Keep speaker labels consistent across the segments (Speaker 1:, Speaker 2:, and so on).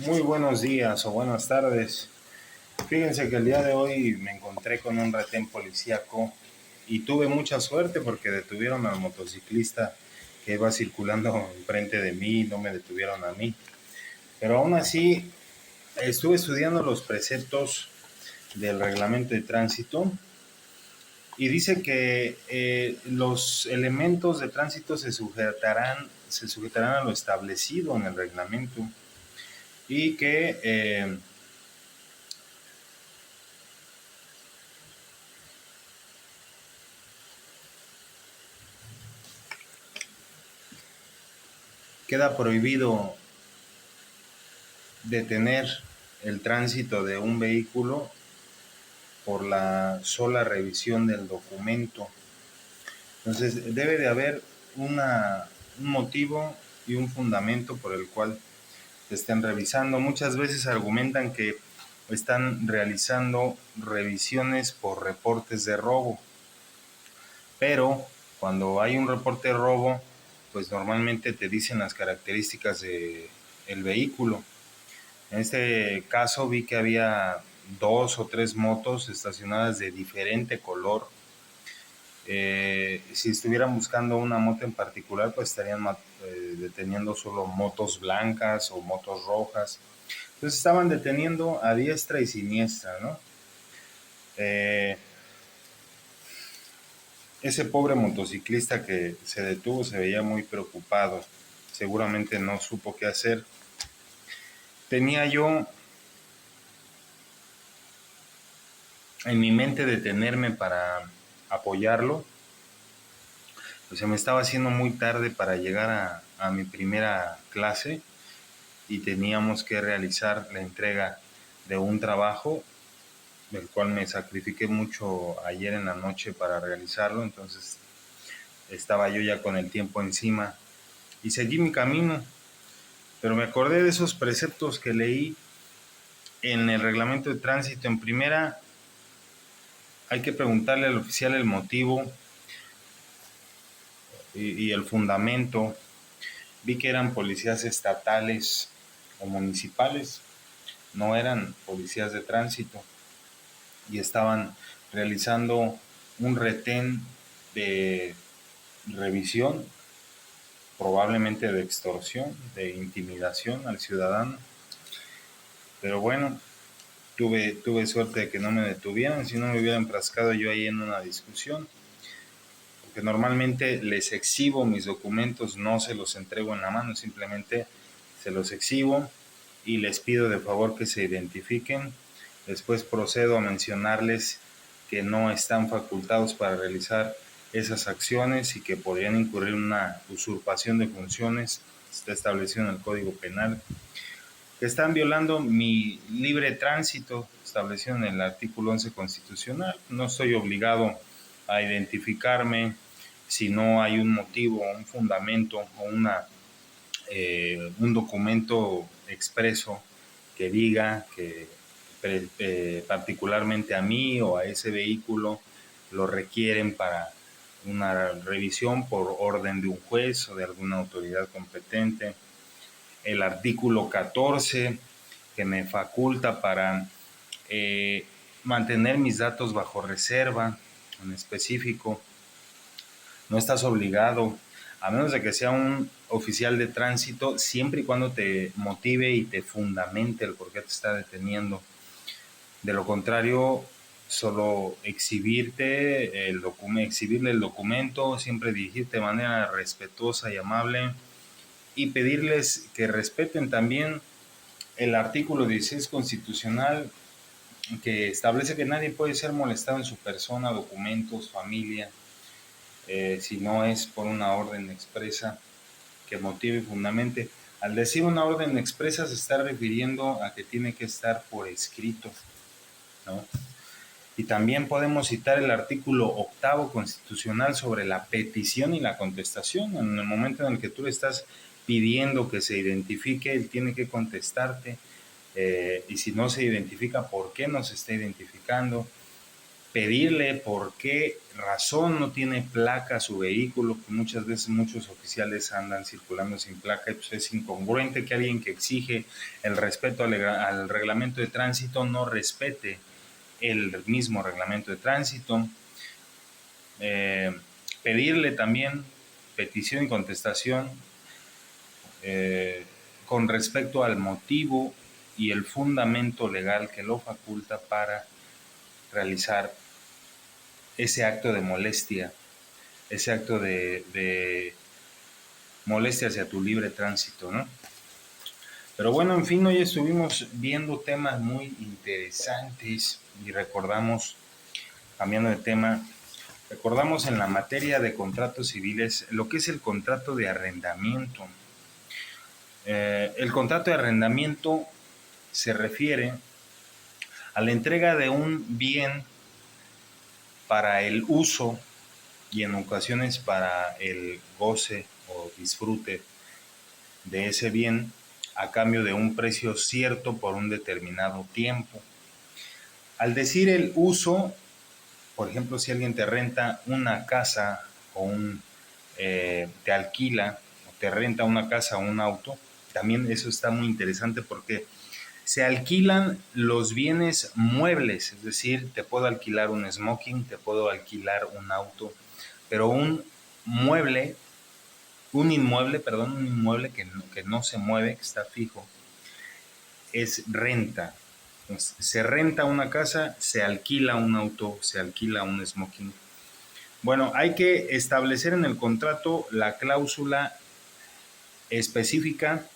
Speaker 1: Muy buenos días o buenas tardes. Fíjense que el día de hoy me encontré con un retén policíaco y tuve mucha suerte porque detuvieron al motociclista que iba circulando enfrente de mí y no me detuvieron a mí. Pero aún así estuve estudiando los preceptos del reglamento de tránsito y dice que los elementos de tránsito se sujetarán a lo establecido en el reglamento y que queda prohibido detener el tránsito de un vehículo por la sola revisión del documento. Entonces debe de haber un motivo y un fundamento por el cual te estén revisando. Muchas veces argumentan que están realizando revisiones por reportes de robo, pero cuando hay un reporte de robo, pues normalmente te dicen las características del vehículo. En este caso vi que había 2 o 3 motos estacionadas de diferente color. Si estuvieran buscando una moto en particular, pues estarían deteniendo solo motos blancas o motos rojas. Entonces estaban deteniendo a diestra y siniestra, ¿no? Ese pobre motociclista que se detuvo se veía muy preocupado. Seguramente no supo qué hacer. Tenía yo en mi mente detenerme para apoyarlo, pues se me estaba haciendo muy tarde para llegar a mi primera clase y teníamos que realizar la entrega de un trabajo del cual me sacrifiqué mucho ayer en la noche para realizarlo. Entonces estaba yo ya con el tiempo encima y seguí mi camino, pero me acordé de esos preceptos que leí en el reglamento de tránsito. En primera, hay que preguntarle al oficial el motivo y el fundamento. Vi que eran policías estatales o municipales, no eran policías de tránsito, y estaban realizando un retén de revisión, probablemente de extorsión, de intimidación al ciudadano. Pero bueno, tuve suerte de que no me detuvieran, si no me hubiera enfrascado yo ahí en una discusión, porque normalmente les exhibo mis documentos, no se los entrego en la mano, simplemente se los exhibo y les pido de favor que se identifiquen. Después procedo a mencionarles que no están facultados para realizar esas acciones y que podrían incurrir en una usurpación de funciones, está establecido en el Código Penal, que están violando mi libre tránsito establecido en el artículo 11 constitucional. No estoy obligado a identificarme si no hay un motivo, un fundamento o un documento expreso que diga que particularmente a mí o a ese vehículo lo requieren para una revisión por orden de un juez o de alguna autoridad competente. El artículo 14 que me faculta para mantener mis datos bajo reserva en específico. No estás obligado, a menos de que sea un oficial de tránsito, siempre y cuando te motive y te fundamente el por qué te está deteniendo. De lo contrario, solo exhibirle el documento, siempre dirigirte de manera respetuosa y amable y pedirles que respeten también el artículo 16 constitucional, que establece que nadie puede ser molestado en su persona, documentos, familia, si no es por una orden expresa que motive y fundamente. Al decir una orden expresa se está refiriendo a que tiene que estar por escrito, ¿no? Y también podemos citar el artículo 8 constitucional sobre la petición y la contestación. En el momento en el que tú le estás pidiendo que se identifique, él tiene que contestarte, y si no se identifica, ¿por qué no se está identificando? pedirle por qué razón no tiene placa su vehículo, que muchas veces muchos oficiales andan circulando sin placa y pues es incongruente que alguien que exige el respeto al reglamento de tránsito no respete el mismo reglamento de tránsito. Eh, Pedirle también petición y contestación eh, con respecto al motivo y el fundamento legal que lo faculta para realizar ese acto de molestia, ese acto de molestia hacia tu libre tránsito, ¿no? Pero bueno, en fin, hoy estuvimos viendo temas muy interesantes y recordamos, cambiando de tema, recordamos en la materia de contratos civiles lo que es el contrato de arrendamiento. El contrato de arrendamiento se refiere a la entrega de un bien para el uso y en ocasiones para el goce o disfrute de ese bien a cambio de un precio cierto por un determinado tiempo. Al decir el uso, por ejemplo, si alguien te renta una casa o te alquila o te renta una casa o un auto, también eso está muy interesante porque se alquilan los bienes muebles, es decir, te puedo alquilar un smoking, te puedo alquilar un auto, pero un inmueble que no se mueve, que está fijo, es renta. Entonces, se renta una casa, se alquila un auto, se alquila un smoking. Bueno, hay que establecer en el contrato la cláusula específica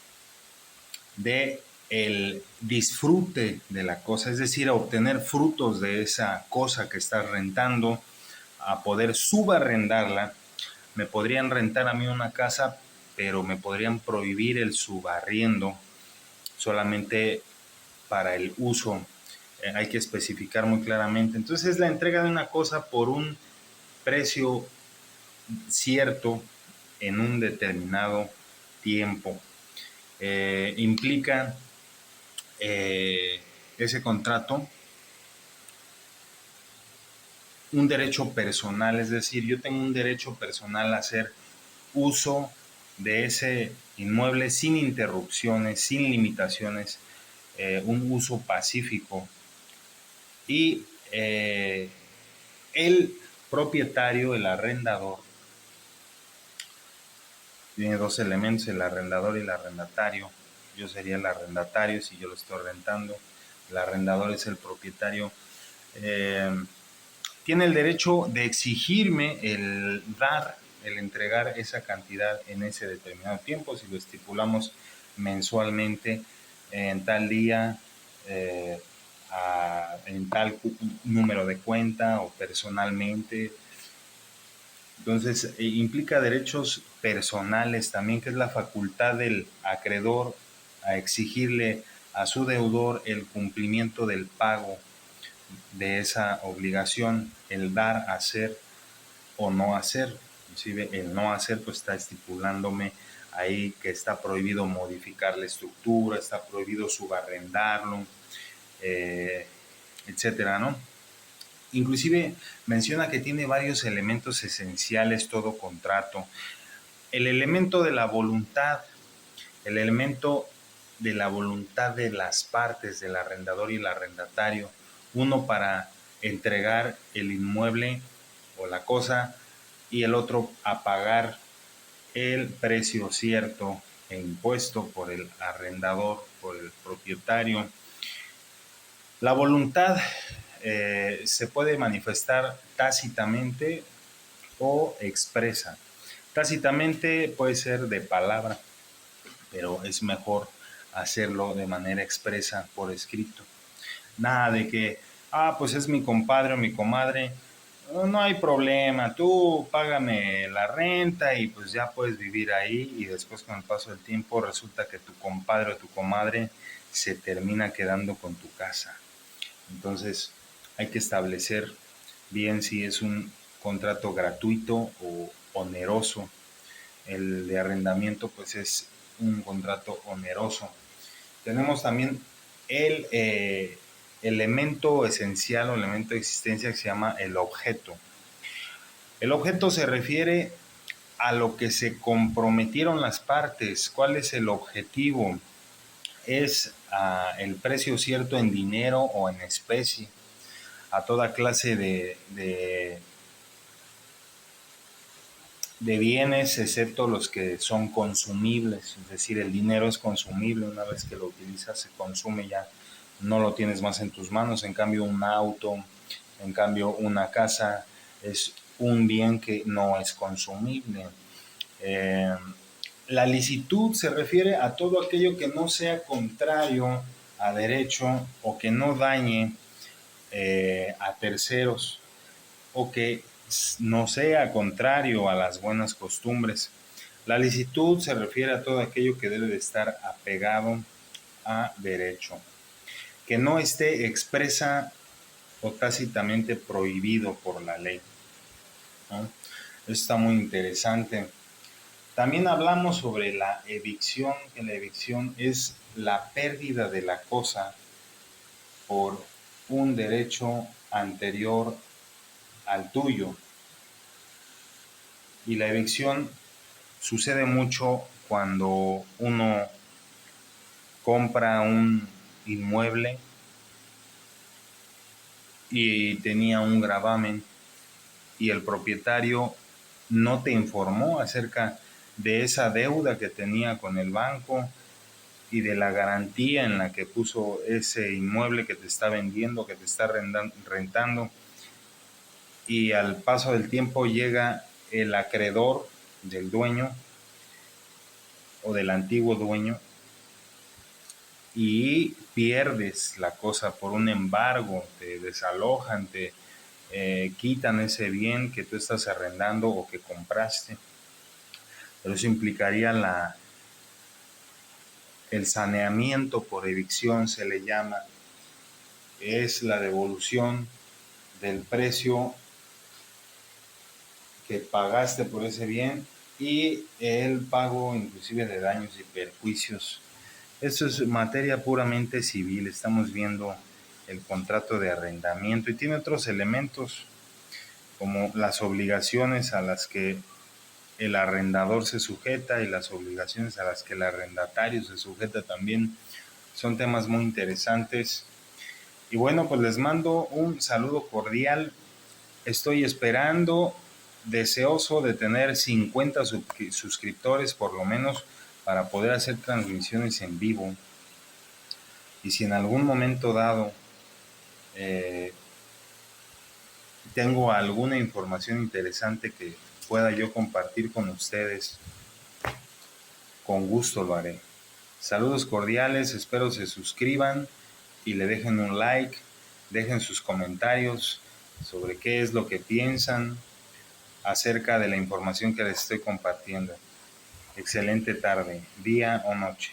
Speaker 1: de el disfrute de la cosa, es decir, a obtener frutos de esa cosa que estás rentando, a poder subarrendarla. Me podrían rentar a mí una casa, pero me podrían prohibir el subarriendo solamente para el uso. Hay que especificar muy claramente. Entonces es la entrega de una cosa por un precio cierto en un determinado tiempo. Implica ese contrato un derecho personal, es decir, yo tengo un derecho personal a hacer uso de ese inmueble sin interrupciones, sin limitaciones, un uso pacífico. Y el propietario, el arrendador, tiene dos elementos, el arrendador y el arrendatario. Yo sería el arrendatario si yo lo estoy rentando. El arrendador es el propietario. Tiene el derecho de exigirme el entregar esa cantidad en ese determinado tiempo, si lo estipulamos mensualmente, en tal día, en tal número de cuenta o personalmente. Entonces, implica derechos personales también, que es la facultad del acreedor a exigirle a su deudor el cumplimiento del pago de esa obligación, el dar, hacer o no hacer. Inclusive el no hacer pues está estipulándome ahí que está prohibido modificar la estructura, está prohibido subarrendarlo, etcétera, ¿no? Inclusive menciona que tiene varios elementos esenciales todo contrato. El elemento de la voluntad, el elemento de la voluntad de las partes, del arrendador y el arrendatario, uno para entregar el inmueble o la cosa y el otro a pagar el precio cierto e impuesto por el arrendador, por el propietario. La voluntad se puede manifestar tácitamente o expresa. Tácitamente puede ser de palabra, pero es mejor hacerlo de manera expresa por escrito. Nada de que, pues es mi compadre o mi comadre, no hay problema, tú págame la renta y pues ya puedes vivir ahí y después con el paso del tiempo resulta que tu compadre o tu comadre se termina quedando con tu casa. Entonces hay que establecer bien si es un contrato gratuito o oneroso. El de arrendamiento pues es un contrato oneroso. Tenemos también el elemento esencial o elemento de existencia que se llama el objeto. El objeto se refiere a lo que se comprometieron las partes. ¿Cuál es el objetivo? Es el precio cierto en dinero o en especie a toda clase de bienes, excepto los que son consumibles. Es decir, el dinero es consumible, una vez que lo utilizas se consume, ya no lo tienes más en tus manos. En cambio, un auto, en cambio, una casa es un bien que no es consumible. La licitud se refiere a todo aquello que no sea contrario a derecho o que no dañe a terceros o que no sea contrario a las buenas costumbres. La licitud se refiere a todo aquello que debe de estar apegado a derecho, que no esté expresa o tácitamente prohibido por la ley, ¿no? Esto está muy interesante. También hablamos sobre la evicción, que la evicción es la pérdida de la cosa por un derecho anterior al tuyo. Y la evicción sucede mucho cuando uno compra un inmueble y tenía un gravamen y el propietario no te informó acerca de esa deuda que tenía con el banco y de la garantía en la que puso ese inmueble que te está vendiendo, que te está rentando, y al paso del tiempo llega el acreedor del dueño o del antiguo dueño y pierdes la cosa por un embargo, te desalojan, te quitan ese bien que tú estás arrendando o que compraste. Pero eso implicaría el saneamiento por evicción, se le llama. Es la devolución del precio que pagaste por ese bien y el pago inclusive de daños y perjuicios. Eso es materia puramente civil. Estamos viendo el contrato de arrendamiento y tiene otros elementos como las obligaciones a las que el arrendador se sujeta y las obligaciones a las que el arrendatario se sujeta también. Son temas muy interesantes. Y bueno, pues les mando un saludo cordial. Estoy esperando, deseoso de tener 50 suscriptores por lo menos para poder hacer transmisiones en vivo. Y si en algún momento dado tengo alguna información interesante que pueda yo compartir con ustedes, con gusto lo haré. Saludos cordiales, espero se suscriban y le dejen un like, dejen sus comentarios sobre qué es lo que piensan acerca de la información que les estoy compartiendo. Excelente tarde, día o noche.